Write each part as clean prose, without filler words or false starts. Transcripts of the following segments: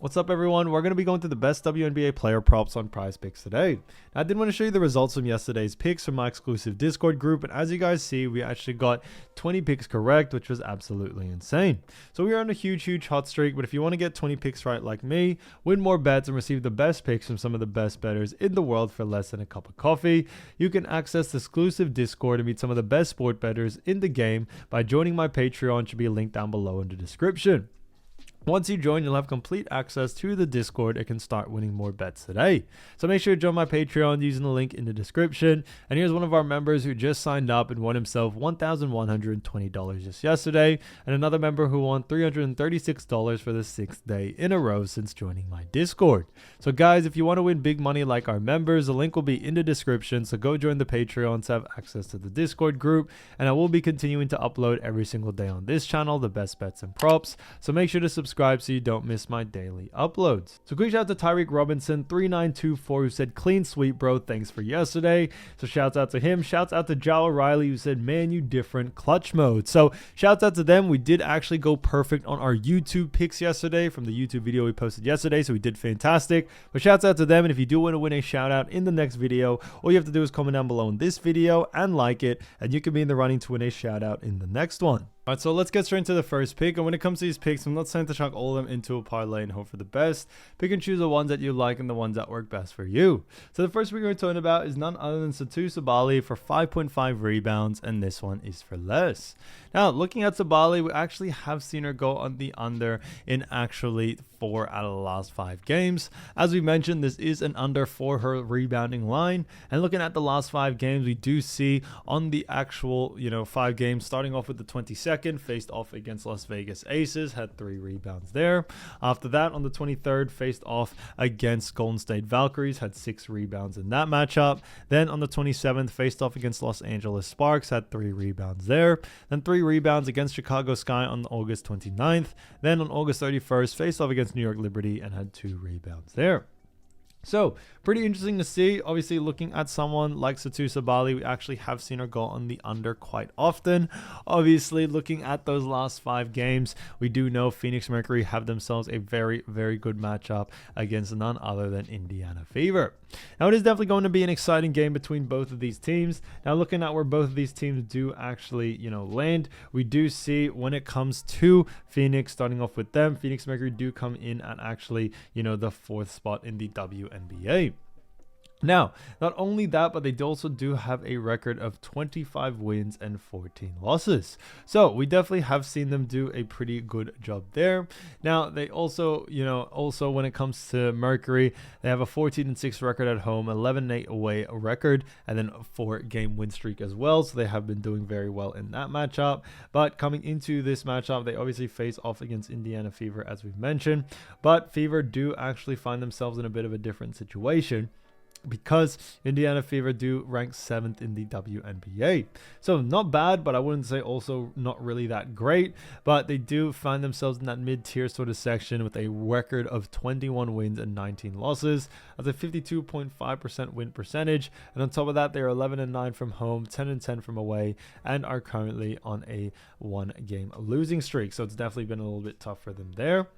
What's up, everyone? We're going to be going through the best WNBA player props on PrizePicks today. Now, I did want to show you the results from yesterday's picks from my exclusive Discord group, and as you guys see, we actually got 20 picks correct, which was absolutely insane. So we are on a huge hot streak, but if you want to get 20 picks right like me, win more bets, and receive the best picks from some of the best bettors in the world for less than a cup of coffee, you can access the exclusive Discord and meet some of the best sport bettors in the game by joining my Patreon, which should be linked down below in the description. Once you join, you'll have complete access to the Discord and can start winning more bets today. So make sure to join my Patreon using the link in the description. And here's one of our members who just signed up and won himself $1,120 just yesterday. And another member who won $336 for the 6th day in a row since joining my Discord. So guys, if you want to win big money like our members, the link will be in the description. So go join the Patreon to have access to the Discord group. And I will be continuing to upload every single day on this channel, the best bets and props. So make sure to subscribe so you don't miss my daily uploads. So quick shout out to Tyreek Robinson 3924 who said clean sweep, bro, thanks for yesterday. So shouts out to him. Shouts out to Joe O'Reilly who said, man, you different, clutch mode. So shouts out to them. We did actually go perfect on our YouTube picks yesterday from the YouTube video we posted yesterday, so we did fantastic. But shouts out to them, and if you do want to win a shout out in the next video, all you have to do is comment down below in this video and like it, and you can be in the running to win a shout out in the next one. Alright, so let's get straight into the first pick. And when it comes to these picks, I'm not saying to chuck all of them into a parlay and hope for the best. Pick and choose the ones that you like and the ones that work best for you. So the first we're going to talk about is none other than Satou Sabally for 5.5 rebounds, and this one is for less. Now, looking at Sabally, we actually have seen her go on the under in actually 4 out of the last 5 games. As we mentioned, this is an under for her rebounding line. And looking at the last 5 games, we do see on the actual, 5 games, starting off with the 22nd, faced off against Las Vegas Aces, had 3 rebounds there. After that, on the 23rd, faced off against Golden State Valkyries, had 6 rebounds in that matchup. Then on the 27th, faced off against Los Angeles Sparks, had 3 rebounds there. Then 3 rebounds against Chicago Sky on August 29th. Then on August 31st, faced off against New York Liberty and had 2 rebounds there. So, pretty interesting to see. Obviously, looking at someone like Satou Sabally, we actually have seen her go on the under quite often. Obviously, looking at those last 5 games, we do know Phoenix Mercury have themselves a very good matchup against none other than Indiana Fever. Now, it is definitely going to be an exciting game between both of these teams. Now, looking at where both of these teams do actually, land, we do see when it comes to Phoenix, starting off with them, Phoenix Mercury do come in at actually, the 4th spot in the WNBA. Now, not only that, but they also do have a record of 25 wins and 14 losses. So we definitely have seen them do a pretty good job there. Now, they also, when it comes to Mercury, they have a 14-6 record at home, 11-8 away record, and then a 4-game win streak as well. So they have been doing very well in that matchup. But coming into this matchup, they obviously face off against Indiana Fever, as we've mentioned. But Fever do actually find themselves in a bit of a different situation, because Indiana Fever do rank 7th in the WNBA. So not bad, but I wouldn't say also not really that great. But they do find themselves in that mid-tier sort of section with a record of 21 wins and 19 losses. That's a 52.5% win percentage. And on top of that, they're 11-9 from home, 10-10 from away, and are currently on a 1-game losing streak. So it's definitely been a little bit tough for them there.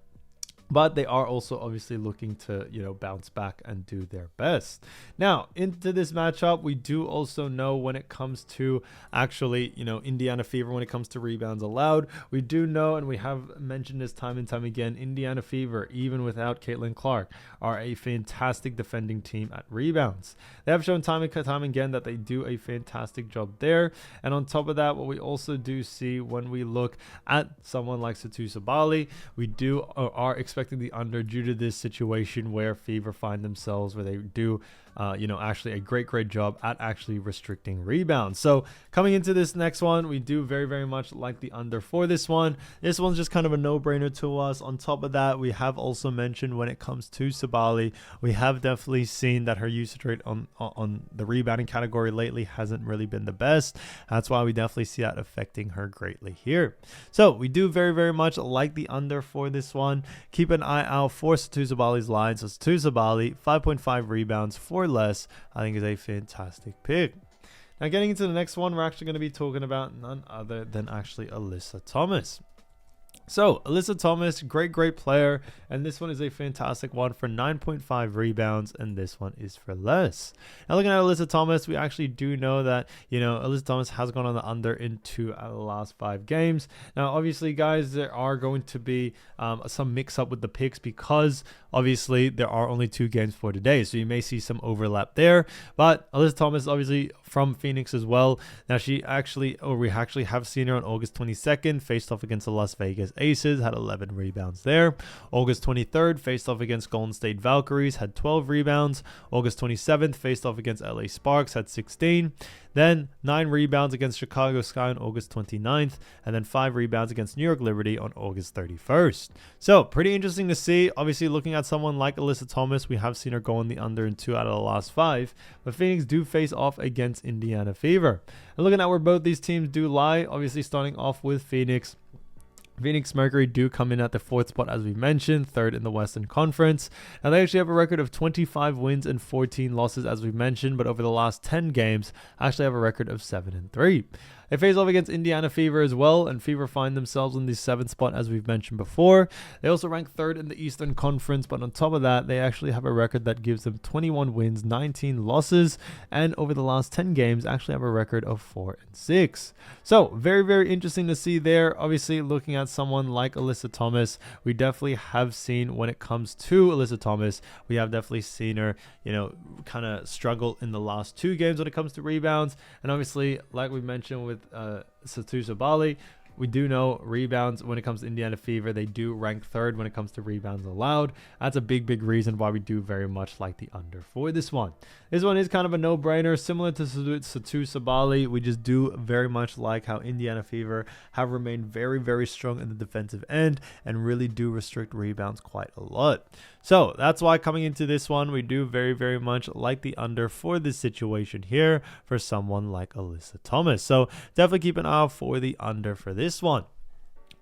But they are also obviously looking to, bounce back and do their best. Now, into this matchup, we do also know when it comes to actually, Indiana Fever, when it comes to rebounds allowed, we do know, and we have mentioned this time and time again, Indiana Fever, even without Caitlin Clark, are a fantastic defending team at rebounds. They have shown time and time again that they do a fantastic job there. And on top of that, what we also do see when we look at someone like Satou Sabally, we are expecting the under due to this situation where Fever find themselves, where they do actually a great job at actually restricting rebounds. So coming into this next one, we do very much like the under for this one. This one's just kind of a no-brainer to us. On top of that, we have also mentioned when it comes to Sabally, we have definitely seen that her usage rate on the rebounding category lately hasn't really been the best. That's why we definitely see that affecting her greatly here. So we do very much like the under for this one. Keep an eye out for Satou Sabally's line. So Satou Sabally, 5.5 rebounds for less, I think is a fantastic pick. Now getting into the next one, we're actually going to be talking about none other than actually Alyssa Thomas. So, Alyssa Thomas, great player. And this one is a fantastic one for 9.5 rebounds. And this one is for less. Now, looking at Alyssa Thomas, we actually do know that, Alyssa Thomas has gone on the under in 2 out of the last 5 games. Now, obviously, guys, there are going to be some mix up with the picks because, obviously, there are only 2 games for today. So, you may see some overlap there. But Alyssa Thomas, obviously, from Phoenix as well. Now, we actually have seen her on August 22nd, faced off against the Las Vegas Aces, had 11 rebounds there. August 23rd, faced off against Golden State Valkyries, had 12 rebounds. August 27th, faced off against LA Sparks, had 16. Then 9 rebounds against Chicago Sky on August 29th, and then 5 rebounds against New York Liberty on August 31st. So pretty interesting to see. Obviously, looking at someone like Alyssa Thomas, we have seen her go in the under in 2 out of the last 5, but Phoenix do face off against Indiana Fever. And looking at where both these teams do lie, obviously starting off with Phoenix Mercury do come in at the 4th spot, as we mentioned, 3rd in the Western Conference. Now, they actually have a record of 25 wins and 14 losses, as we mentioned, but over the last 10 games, actually have a record of 7-3. They face off against Indiana Fever as well, and Fever find themselves in the 7th spot, as we've mentioned before. They also rank 3rd in the Eastern Conference, but on top of that, they actually have a record that gives them 21 wins, 19 losses, and over the last 10 games, actually have a record of 4-6. So, very interesting to see there. Obviously, looking at someone like Alyssa Thomas, we definitely have seen when it comes to Alyssa Thomas, we have definitely seen her, kind of struggle in the last 2 games when it comes to rebounds, and obviously, like we mentioned with Satu Sabali, we do know rebounds when it comes to Indiana Fever, they do rank 3rd when it comes to rebounds allowed. That's a big reason why we do very much like the under for this one. This one is kind of a no-brainer, similar to Satu Sabali. We just do very much like how Indiana Fever have remained very strong in the defensive end and really do restrict rebounds quite a lot. So that's why coming into this one, we do very much like the under for this situation here for someone like Alyssa Thomas. So definitely keep an eye out for the under for this one.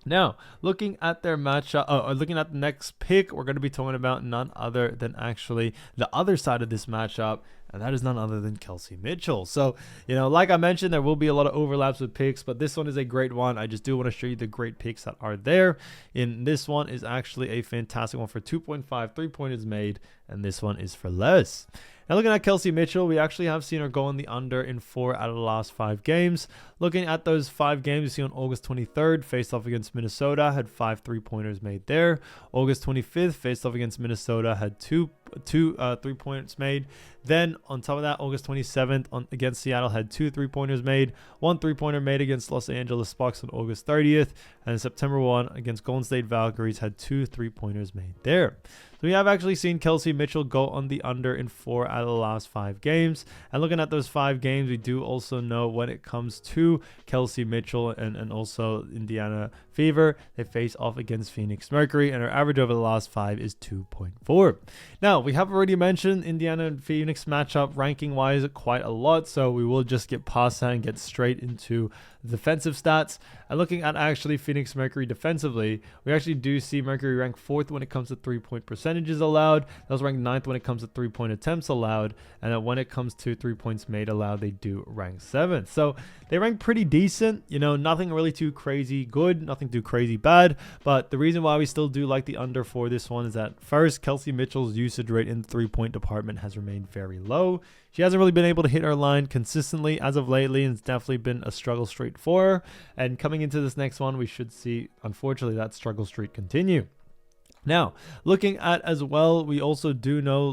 Now, looking at their matchup, looking at the next pick, we're going to be talking about none other than actually the other side of this matchup, and that is none other than Kelsey Mitchell. So, like I mentioned, there will be a lot of overlaps with picks, but this one is a great one. I just do want to show you the great picks that are there. And this one is actually a fantastic one for 2.5 3-pointers made, and this one is for less. Now, looking at Kelsey Mitchell, we actually have seen her go on the under in 4 out of the last 5 games. Looking at those 5 games, you see on August 23rd, faced off against Minnesota, had 5 3-pointers made there. August 25th, faced off against Minnesota, had 2 3-pointers made. Then, on top of that, August 27th against Seattle, had 2 3-pointers made. 1 3-pointer made against Los Angeles Sparks on August 30th. And September 1 against Golden State Valkyries, had 2 3-pointers made there. So we have actually seen Kelsey Mitchell go on the under in 4 out of the last 5 games. And looking at those 5 games, we do also know when it comes to Kelsey Mitchell and also Indiana Fever, they face off against Phoenix Mercury, and her average over the last 5 is 2.4. Now, we have already mentioned Indiana and Phoenix matchup ranking-wise quite a lot, so we will just get past that and get straight into defensive stats. And looking at actually Phoenix Mercury defensively, we actually do see Mercury rank 4th when it comes to 3-point percentages allowed. That was ranked 9th when it comes to 3-point attempts allowed, and then when it comes to 3 points made allowed, they do rank 7th. So they rank pretty decent, nothing really too crazy good, nothing too crazy bad, but the reason why we still do like the under for this one is that first, Kelsey Mitchell's usage rate in the 3-point department has remained very low. She hasn't really been able to hit her line consistently as of lately, and it's definitely been a struggle streak for her. And coming into this next one, we should see, unfortunately, that struggle streak continue. Now, looking at as well, we also do know,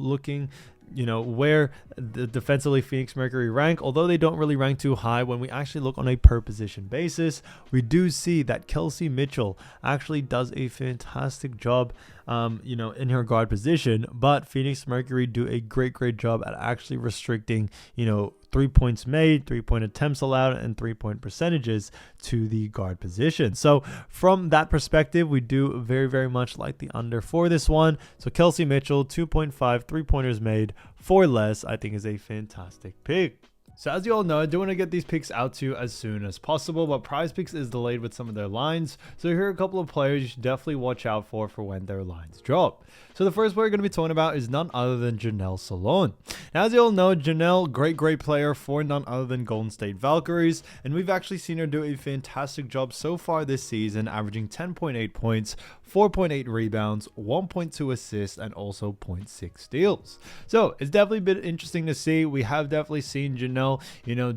where the defensively Phoenix Mercury rank, although they don't really rank too high, when we actually look on a per position basis, we do see that Kelsey Mitchell actually does a fantastic job in her guard position, but Phoenix Mercury do a great job at actually restricting, 3 points made, 3-point attempts allowed, and 3-point percentages to the guard position. So from that perspective, we do very much like the under for this one. So Kelsey Mitchell, 2.5 3-pointers made for less, I think is a fantastic pick. So as you all know, I do want to get these picks out to you as soon as possible, but PrizePicks is delayed with some of their lines. So here are a couple of players you should definitely watch out for when their lines drop. So the first player we're going to be talking about is none other than Janelle Salon. Now, as you all know, Janelle, great player for none other than Golden State Valkyries, and we've actually seen her do a fantastic job so far this season, averaging 10.8 points, 4.8 rebounds, 1.2 assists, and also 0.6 steals. So it's definitely been interesting to see. We have definitely seen Janelle,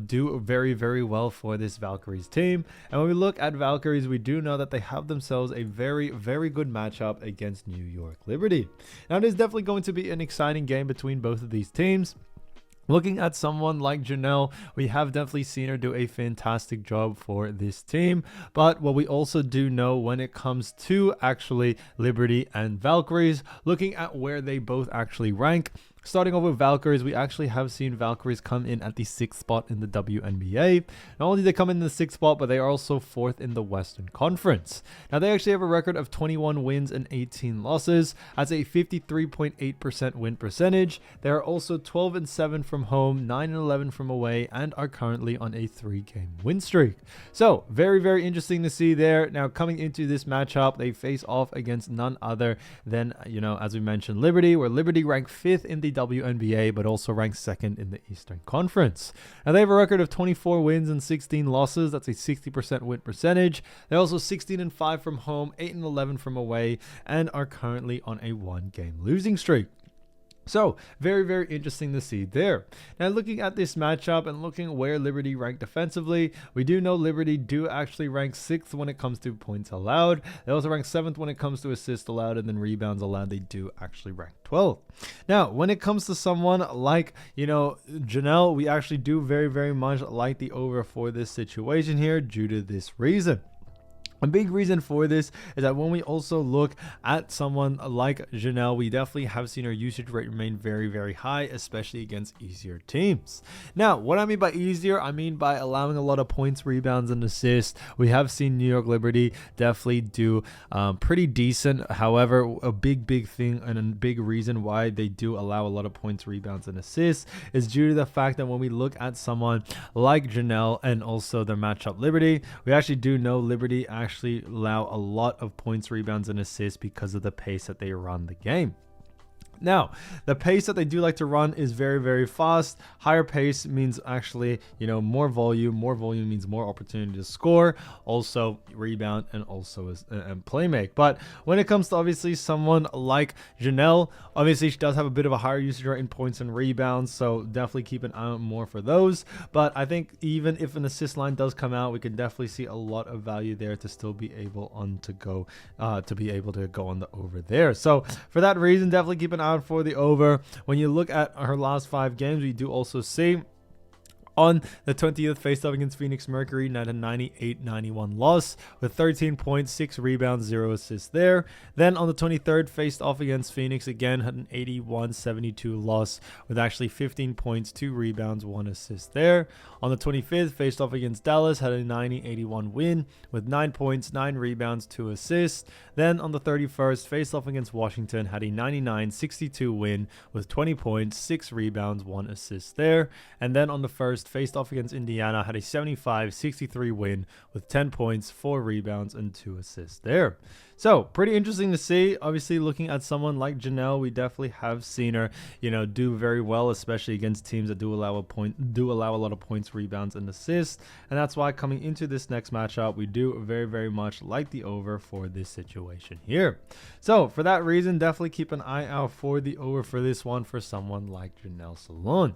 do very well for this Valkyries team. And when we look at Valkyries, we do know that they have themselves a very good matchup against New York Liberty. Now, it is definitely going to be an exciting game between both of these teams. Looking at someone like Janelle, we have definitely seen her do a fantastic job for this team. But what we also do know when it comes to actually Liberty and Valkyries, looking at where they both actually rank, starting off with Valkyries, we actually have seen Valkyries come in at the 6th spot in the WNBA. Not only did they come in the 6th spot, but they are also 4th in the Western Conference. Now, they actually have a record of 21 wins and 18 losses. That's a 53.8% win percentage. They are also 12-7 from home, 9-11 from away, and are currently on a 3-game win streak. So, very interesting to see there. Now, coming into this matchup, they face off against none other than, as we mentioned, Liberty, where Liberty ranked 5th in the WNBA, but also ranked 2nd in the Eastern Conference. Now, they have a record of 24 wins and 16 losses. That's a 60% win percentage. They're also 16-5 from home, 8-11 from away, and are currently on a 1-game losing streak. So, very interesting to see there. Now, looking at this matchup and looking where Liberty ranked defensively, we do know Liberty do actually rank 6th when it comes to points allowed. They also rank 7th when it comes to assists allowed, and then rebounds allowed, they do actually rank 12th. Now, when it comes to someone like, Janelle, we actually do very much like the over for this situation here due to this reason. A big reason for this is that when we also look at someone like Janelle, we definitely have seen her usage rate remain very high, especially against easier teams. Now, what I mean by easier, I mean by allowing a lot of points, rebounds, and assists. We have seen New York Liberty definitely do pretty decent. However, a big thing and a big reason why they do allow a lot of points, rebounds, and assists is due to the fact that when we look at someone like Janelle and also their matchup Liberty, we actually do know Liberty actually allow a lot of points, rebounds, and assists because of the pace that they run the game. Now, the pace that they do like to run is very fast. Higher pace means actually, more volume. More volume means more opportunity to score, also rebound, and also play make. But when it comes to obviously someone like Janelle, obviously she does have a bit of a higher usage rate in points and rebounds, so definitely keep an eye out more for those. But I think even if an assist line does come out, we can definitely see a lot of value there to still be able to go on the over there. So for that reason, definitely keep an eye out for the over. When you look at her last 5 games, we do also see on the 20th, faced off against Phoenix Mercury, had a 98-91 loss with 13 points, 6 rebounds, 0 assists there. Then on the 23rd, faced off against Phoenix again, had an 81-72 loss with actually 15 points, 2 rebounds, 1 assist there. On the 25th, faced off against Dallas, had a 90-81 win with 9 points, 9 rebounds, 2 assists. Then on the 31st, faced off against Washington, had a 99-62 win with 20 points, 6 rebounds, 1 assist there. And then on the 1st, faced off against Indiana, had a 75-63 win with 10 points, 4 rebounds, and 2 assists there. So pretty interesting to see. Obviously, looking at someone like Janelle, we definitely have seen her, do very well, especially against teams that do allow a lot of points, rebounds, and assists. And that's why coming into this next matchup, we do very much like the over for this situation here. So for that reason, definitely keep an eye out for the over for this one for someone like Janelle Salon.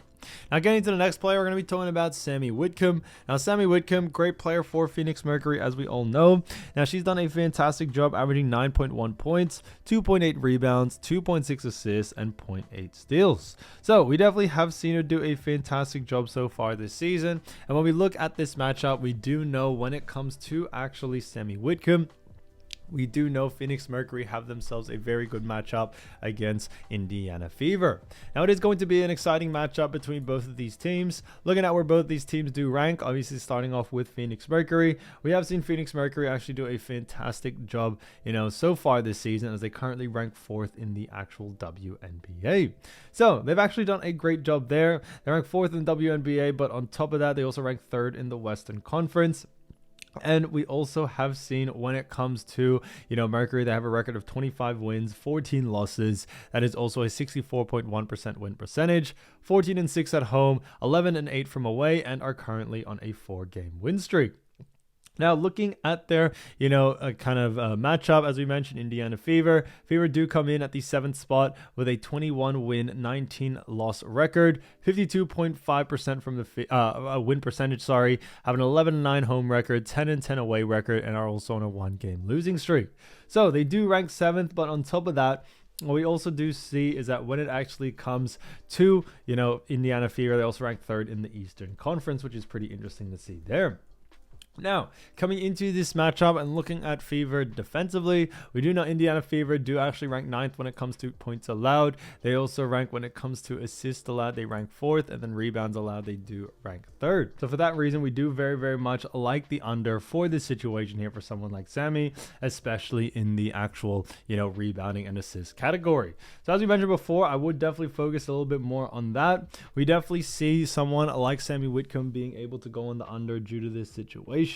Now, getting to the next player, we're going to be talking about Sammy Whitcomb. Now, Sammy Whitcomb, great player for Phoenix Mercury, as we all know. Now, she's done a fantastic job, averaging 9.1 points, 2.8 rebounds, 2.6 assists, and 0.8 steals. So, we definitely have seen her do a fantastic job so far this season. And when we look at this matchup, we do know when it comes to actually Sammy Whitcomb, we do know Phoenix Mercury have themselves a very good matchup against Indiana Fever. Now it is going to be an exciting matchup between both of these teams. Looking at where both these teams do rank, obviously starting off with Phoenix Mercury, we have seen Phoenix Mercury actually do a fantastic job, so far this season, as they currently rank 4th in the actual WNBA. So they've actually done a great job there. They rank 4th in WNBA, but on top of that, they also rank 3rd in the Western Conference. And we also have seen when it comes to, Mercury, they have a record of 25 wins, 14 losses. That is also a 64.1% win percentage, 14-6 at home, 11-8 from away, and are currently on a 4-game win streak. Now, looking at their, matchup, as we mentioned, Indiana Fever. Fever do come in at the 7th spot with a 21-win, 19-loss record, 52.5% from the win percentage, have an 11-9 home record, 10-10 away record, and are also on a 1-game losing streak. So they do rank 7th, but on top of that, what we also do see is that when it actually comes to, Indiana Fever, they also rank 3rd in the Eastern Conference, which is pretty interesting to see there. Now, coming into this matchup and looking at Fever defensively, we do know Indiana Fever do actually rank 9th when it comes to points allowed. They also rank when it comes to assists allowed, they rank 4th, and then rebounds allowed, they do rank 3rd. So for that reason, we do very, very much like the under for this situation here for someone like Sammy, especially in the actual, rebounding and assist category. So as we mentioned before, I would definitely focus a little bit more on that. We definitely see someone like Sammy Whitcomb being able to go on the under due to this situation.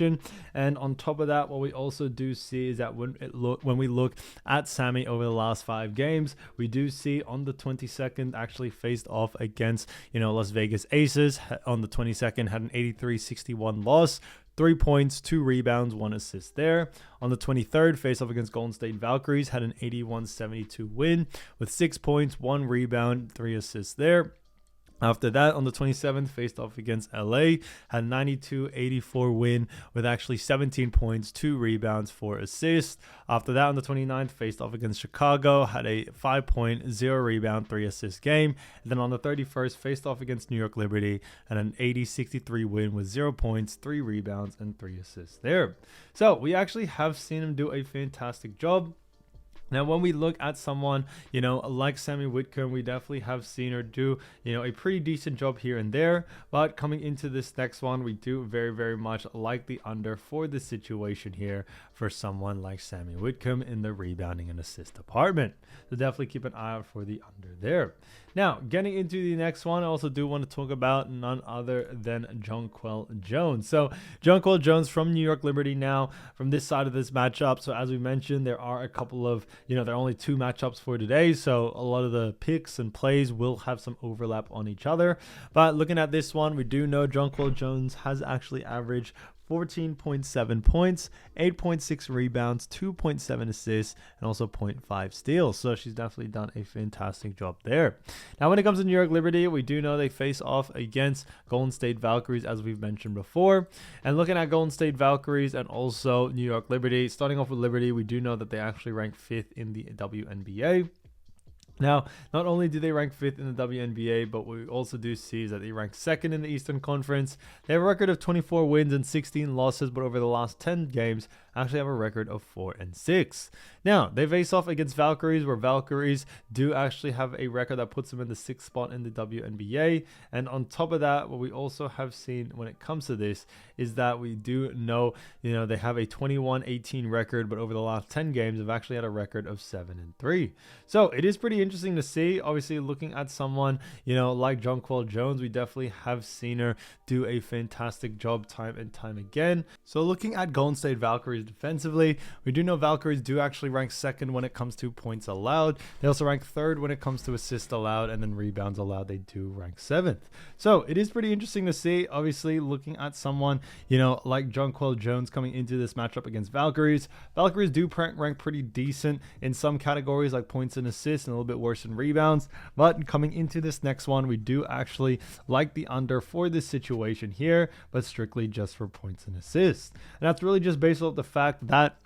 And on top of that, what we also do see is that when we look at Sammy over the last 5 games, we do see on the 22nd actually faced off against Las Vegas Aces. On the 22nd had an 83-61 loss, 3 points, 2 rebounds, 1 assist there. On the 23rd, face off against Golden State Valkyries, had an 81-72 win with 6 points, 1 rebound, 3 assists there. After that, on the 27th, faced off against LA, had a 92-84 win with actually 17 points, 2 rebounds, 4 assists. After that, on the 29th, faced off against Chicago, had a 5-point, 0 rebound, 3 assist game. And then on the 31st, faced off against New York Liberty, and an 80-63 win with 0 points, 3 rebounds, and 3 assists there. So we actually have seen him do a fantastic job. Now, when we look at someone, like Sammy Whitcomb, we definitely have seen her do, a pretty decent job here and there. But coming into this next one, we do very, very much like the under for this situation here for someone like Sammy Whitcomb in the rebounding and assist department. So definitely keep an eye out for the under there. Now, getting into the next one, I also do want to talk about none other than Jonquel Jones. So Jonquel Jones from New York Liberty now from this side of this matchup. So as we mentioned, there are a couple of, there are only 2 matchups for today. So a lot of the picks and plays will have some overlap on each other. But looking at this one, we do know Jonquel Jones has actually averaged 14.7 points, 8.6 rebounds, 2.7 assists, and also 0.5 steals. So she's definitely done a fantastic job there. Now, when it comes to New York Liberty, we do know they face off against Golden State Valkyries, as we've mentioned before. And looking at Golden State Valkyries and also New York Liberty, starting off with Liberty, we do know that they actually rank 5th in the WNBA. Now, not only do they rank 5th in the WNBA, but what we also do see is that they rank 2nd in the Eastern Conference. They have a record of 24 wins and 16 losses, but over the last 10 games, actually have a record of 4-6. Now, they face off against Valkyries, where Valkyries do actually have a record that puts them in the 6th spot in the WNBA. And on top of that, what we also have seen when it comes to this is that we do know, they have a 21-18 record, but over the last 10 games, have actually had a record of 7-3. So it is pretty interesting to see. Obviously, looking at someone, like Jonquel Jones, we definitely have seen her do a fantastic job time and time again. So looking at Golden State Valkyries defensively, we do know Valkyries do actually rank 2nd when it comes to points allowed. They also rank 3rd when it comes to assists allowed, and then rebounds allowed, they do rank 7th. So it is pretty interesting to see. Obviously, looking at someone, like Jonquel Jones coming into this matchup against Valkyries. Valkyries do rank pretty decent in some categories like points and assists, and a little bit worse in rebounds. But coming into this next one, we do actually like the under for this situation here, but strictly just for points and assists. And that's really just based off the fact that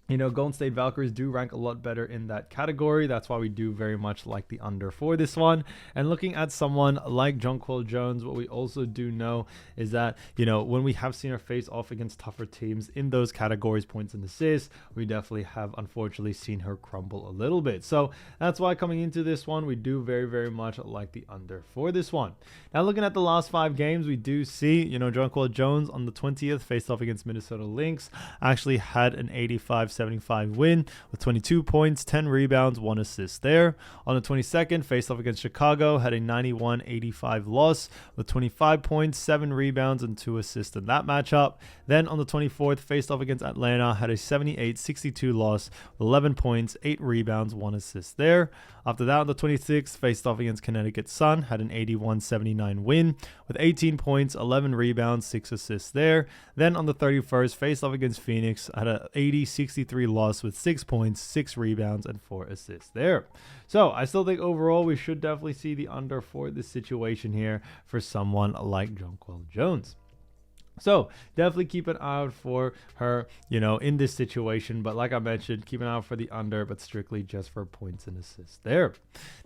Golden State Valkyries do rank a lot better in that category. That's why we do very much like the under for this one. And looking at someone like Jonquil Jones, what we also do know is that, when we have seen her face off against tougher teams in those categories, points and assists, we definitely have unfortunately seen her crumble a little bit. So that's why coming into this one, we do very, very much like the under for this one. Now looking at the last 5 games, we do see, Jonquil Jones on the 20th faced off against Minnesota Lynx, actually had an 85-75 win with 22 points, 10 rebounds, 1 assist there. On the 22nd, faced off against Chicago, had a 91-85 loss with 25 points, 7 rebounds, and 2 assists in that matchup. Then on the 24th, faced off against Atlanta, had a 78-62 loss with 11 points, 8 rebounds, 1 assist there. After that, on the 26th, faced off against Connecticut Sun, had an 81-79 win with 18 points, 11 rebounds, 6 assists there. Then on the 31st, faced off against Phoenix, had an 80-63 loss with 6 points, 6 rebounds, and 4 assists there. So I still think overall we should definitely see the under for this situation here for someone like Jonquil Jones. So definitely keep an eye out for her, in this situation. But like I mentioned, keep an eye out for the under, but strictly just for points and assists there.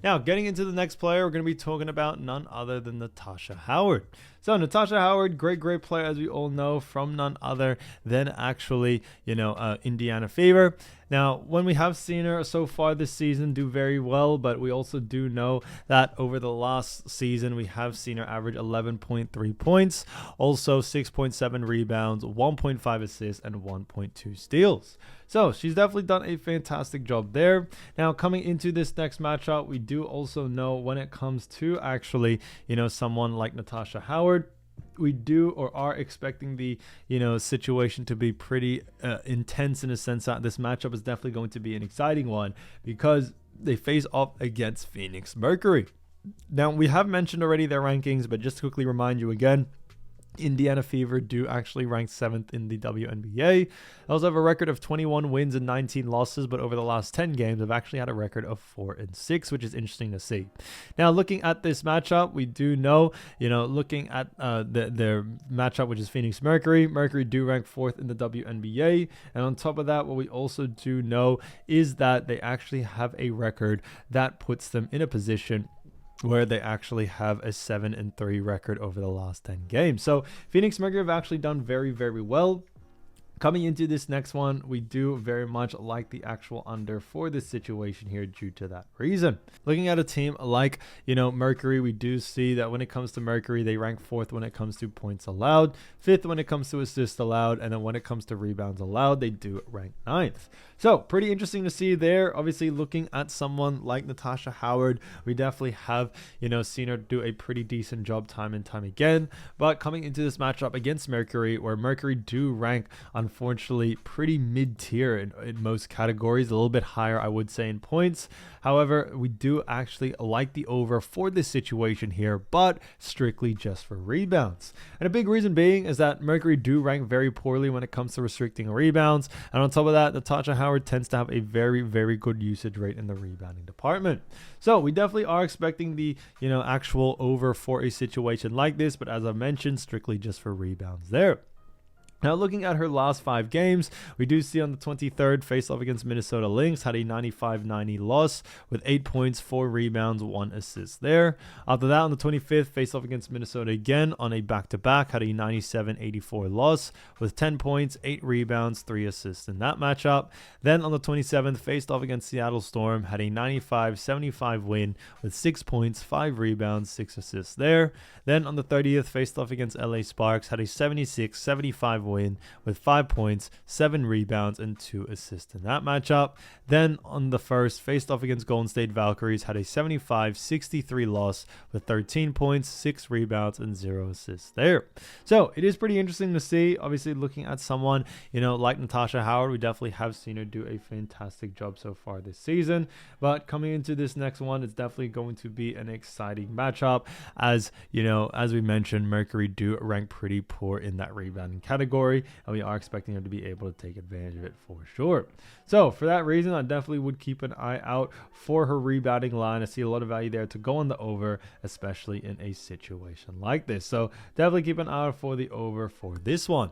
Now, getting into the next player, we're going to be talking about none other than Natasha Howard. So Natasha Howard, great player, as we all know, from none other than actually, Indiana Fever. Now, when we have seen her so far this season do very well, but we also do know that over the last season, we have seen her average 11.3 points, also 6.7 rebounds, 1.5 assists, and 1.2 steals. So she's definitely done a fantastic job there. Now, coming into this next matchup, we do also know when it comes to actually, someone like Natasha Howard, we do or are expecting the situation to be pretty intense, in a sense that this matchup is definitely going to be an exciting one because they face off against Phoenix Mercury. Now, we have mentioned already their rankings, but just to quickly remind you again, Indiana Fever do actually rank 7th in the WNBA. They also have a record of 21 wins and 19 losses, but over the last 10 games, they've actually had a record of 4-6, which is interesting to see. Now, looking at this matchup, we do know, looking at their matchup, which is Phoenix Mercury. Mercury do rank 4th in the WNBA. And on top of that, what we also do know is that they actually have a record that puts them in a position where they actually have a 7-3 record over the last 10 games. So Phoenix Mercury have actually done very, very well. Coming into this next one, we do very much like the actual under for this situation here due to that reason. Looking at a team like, Mercury, we do see that when it comes to Mercury, they rank 4th when it comes to points allowed, 5th when it comes to assists allowed, and then when it comes to rebounds allowed, they do rank 9th. So pretty interesting to see there. Obviously, looking at someone like Natasha Howard, we definitely have, seen her do a pretty decent job time and time again. But coming into this matchup against Mercury, where Mercury do rank, unfortunately, pretty mid-tier in most categories, a little bit higher, I would say, in points. However, we do actually like the over for this situation here, but strictly just for rebounds. And a big reason being is that Mercury do rank very poorly when it comes to restricting rebounds. And on top of that, Natasha Howard tends to have a very, very good usage rate in the rebounding department. So we definitely are expecting the, actual over for a situation like this, but as I mentioned, strictly just for rebounds there. Now, looking at her last 5 games, we do see on the 23rd, face off against Minnesota Lynx, had a 95-90 loss with 8 points, 4 rebounds, 1 assist there. After that, on the 25th, face off against Minnesota again on a back-to-back, had a 97-84 loss with 10 points, 8 rebounds, 3 assists in that matchup. Then on the 27th, faced off against Seattle Storm, had a 95-75 win with 6 points, 5 rebounds, 6 assists there. Then on the 30th, faced off against LA Sparks, had a 76-75 win with 5 points, 7 rebounds, and 2 assists in that matchup. Then on the 1st, faced off against Golden State Valkyries, had a 75-63 loss with 13 points, 6 rebounds, and 0 assists there. So it is pretty interesting to see. Obviously, looking at someone, like Natasha Howard, we definitely have seen her do a fantastic job so far this season. But coming into this next one, it's definitely going to be an exciting matchup. As we mentioned, Mercury do rank pretty poor in that rebounding category, and we are expecting her to be able to take advantage of it for sure. So for that reason, I definitely would keep an eye out for her rebounding line. I see a lot of value there to go on the over, especially in a situation like this. So definitely keep an eye out for the over for this one.